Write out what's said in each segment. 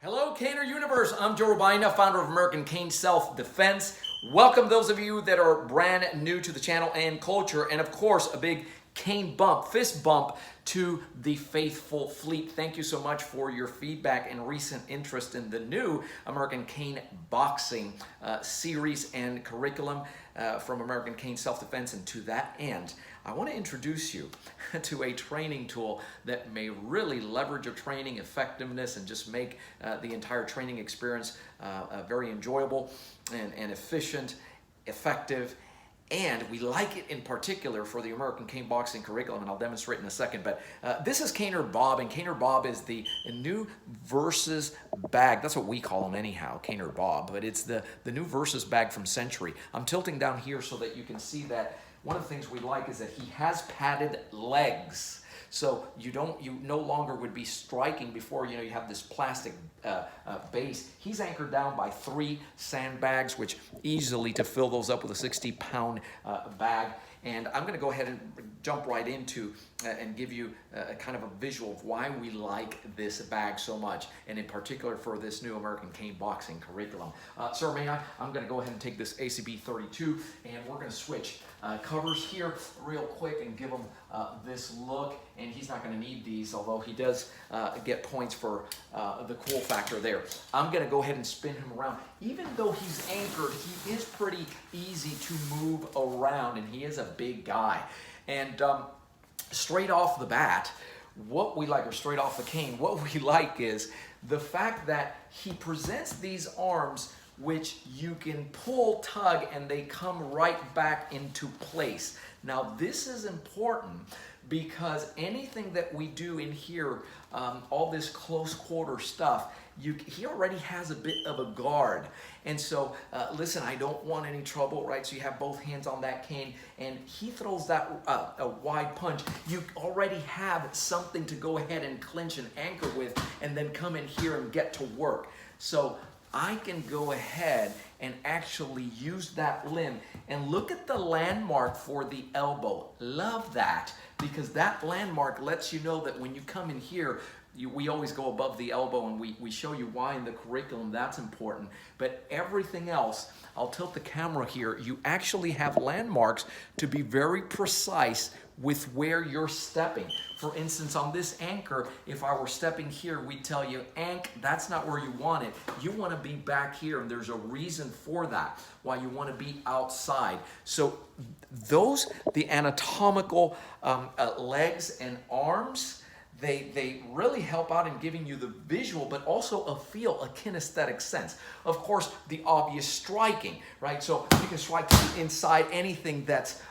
Hello, Caner Universe. I'm Joe Robaina, founder of American Cane Self-Defense. Welcome those of you that are brand new to the channel and culture, and of course, a big cane bump, fist bump to the faithful fleet. Thank you so much for your feedback and recent interest in the new American Cane Boxing series and curriculum from American Cane Self-Defense. And to that end, I want to introduce you to a training tool that may really leverage your training effectiveness and just make the entire training experience very enjoyable and efficient, effective. And we like it in particular for the American Cane Boxing curriculum, and I'll demonstrate in a second. But this is Caner Bob, and Caner Bob is the new Versys bag. That's what we call them anyhow, Caner Bob. But it's the new Versys bag from Century. I'm tilting down here so that you can see that one of the things we like is that he has padded legs. So you no longer would be striking before you have this plastic base. He's anchored down by 3 sandbags, which easily to fill those up with a 60-pound bag. And I'm going to go ahead and jump right into and give you a kind of a visual of why we like this bag so much, and in particular for this new American Cane Boxing curriculum. Sir, may I? I'm going to go ahead and take this ACB 32, and we're going to switch covers here real quick and give him this look. And he's not going to need these, although he does get points for the cool factor there. I'm going to go ahead and spin him around. Even though he's anchored, he is pretty easy to move around, and he is a big guy. And straight off the bat, what we like, or straight off the cane, what we like is the fact that he presents these arms which you can pull, tug, and they come right back into place. Now, this is important because anything that we do in here, all this close quarter stuff, he already has a bit of a guard. And so, listen, I don't want any trouble, right? So you have both hands on that cane, and he throws that a wide punch. You already have something to go ahead and clinch and anchor with, and then come in here and get to work. So I can go ahead and actually use that limb, and look at the landmark for the elbow. Love that, because that landmark lets you know that when you come in here, we always go above the elbow, and we show you why in the curriculum that's important. But everything else, I'll tilt the camera here, you actually have landmarks to be very precise with where you're stepping. For instance, on this anchor, if I were stepping here, we'd tell you, ank, that's not where you want it. You want to be back here, and there's a reason for that, why you want to be outside. So the anatomical legs and arms, they really help out in giving you the visual, but also a feel, a kinesthetic sense. Of course, the obvious striking, right? So you can strike to the inside, anything that's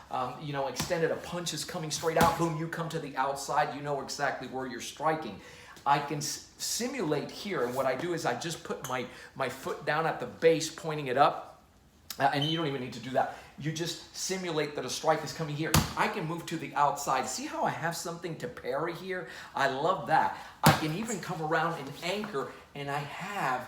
extended, a punch is coming straight out, boom, you come to the outside, you know exactly where you're striking. I can simulate here, and what I do is I just put my foot down at the base, pointing it up, and you don't even need to do that. You just simulate that a strike is coming here. I can move to the outside. See how I have something to parry here? I love that. I can even come around and anchor, and I have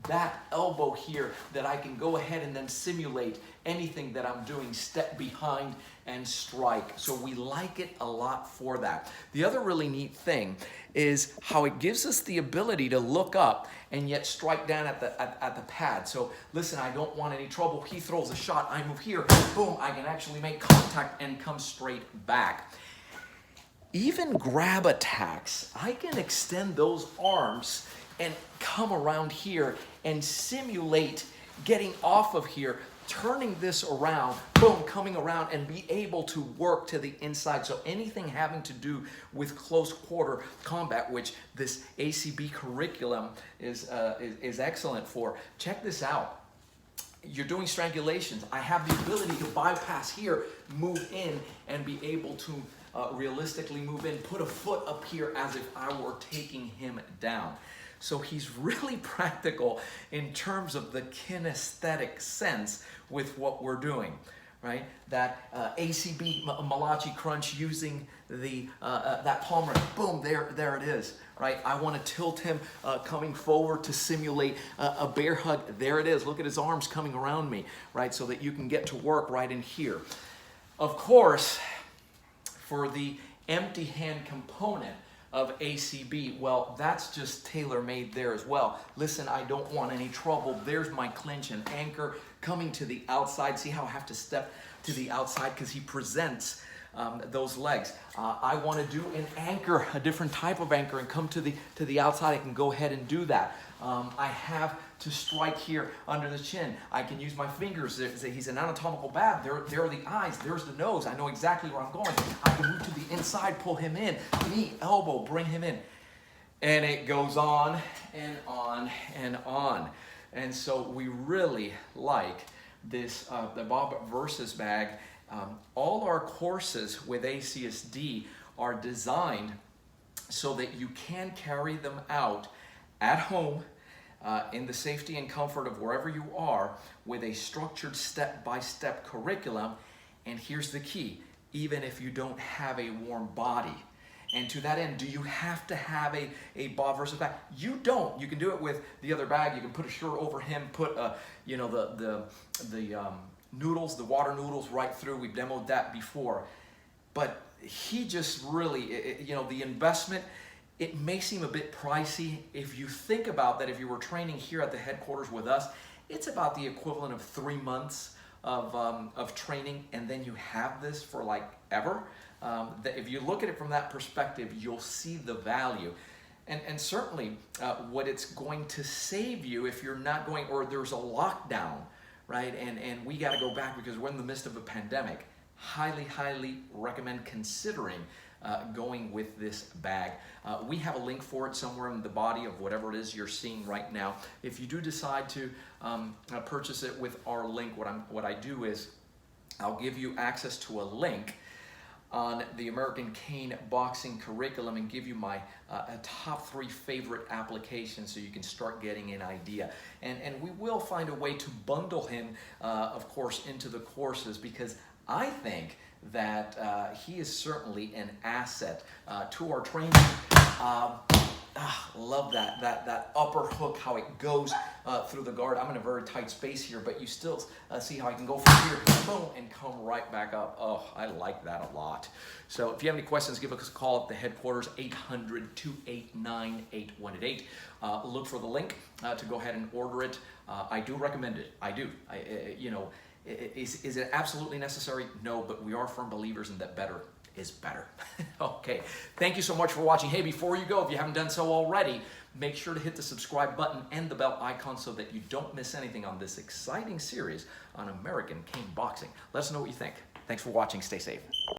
that elbow here that I can go ahead and then simulate anything that I'm doing, step behind and strike. So we like it a lot for that. The other really neat thing is how it gives us the ability to look up and yet strike down at the pad. So listen, I don't want any trouble. He throws a shot, I move here, boom, I can actually make contact and come straight back. Even grab attacks, I can extend those arms and come around here and simulate getting off of here, turning this around, boom, coming around, and be able to work to the inside. So anything having to do with close quarter combat, which this ACB curriculum is excellent for. Check this out. You're doing strangulations. I have the ability to bypass here, move in, and be able to realistically move in, put a foot up here as if I were taking him down. So he's really practical in terms of the kinesthetic sense with what we're doing, right? That ACB Malachi crunch using that palm run, boom, there it is, right? I want to tilt him coming forward to simulate a bear hug. There it is. Look at his arms coming around me, right? So that you can get to work right in here. Of course, for the empty hand component, of ACB. Well, that's just tailor-made there as well. Listen, I don't want any trouble. There's my clinch and anchor coming to the outside. See how I have to step to the outside because he presents those legs. I want to do an anchor, a different type of anchor, and come to the outside. I can go ahead and do that. I have to strike here under the chin. I can use my fingers. He's an anatomical bab. There are the eyes. There's the nose. I know exactly where I'm going. I can move to the inside, pull him in. Knee, elbow, bring him in. And it goes on and on and on. And so we really like this, the Bob Versys bag. All our courses with ACSD are designed so that you can carry them out at home in the safety and comfort of wherever you are with a structured step-by-step curriculum. And here's the key, even if you don't have a warm body. And to that end, do you have to have a Bob Versys bag? You don't. You can do it with the other bag. You can put a shirt over him, put the noodles, the water noodles right through. We've demoed that before. But he just really, the investment, it may seem a bit pricey. If you think about that, if you were training here at the headquarters with us, it's about the equivalent of 3 months of training, and then you have this for like ever. If you look at it from that perspective, you'll see the value. And certainly what it's going to save you if you're not going, or there's a lockdown, right? And we got to go back because we're in the midst of a pandemic. Highly, highly recommend considering going with this bag. We have a link for it somewhere in the body of whatever it is you're seeing right now. If you do decide to purchase it with our link, what I do is I'll give you access to a link on the American Cane boxing curriculum and give you my top 3 favorite applications so you can start getting an idea. And we will find a way to bundle him, of course, into the courses, because I think that he is certainly an asset to our training. Love that upper hook, how it goes through the guard. I'm in a very tight space here, but you still see how I can go from here, boom, and come right back up. Oh, I like that a lot. So if you have any questions, give us a call at the headquarters, 800-289-8188. Look for the link to go ahead and order it. I do recommend it. I do. Is it absolutely necessary? No, but we are firm believers in that better is better. Okay, thank you so much for watching. Hey, before you go, if you haven't done so already, make sure to hit the subscribe button and the bell icon so that you don't miss anything on this exciting series on American Cane Boxing. Let us know what you think. Thanks for watching. Stay safe.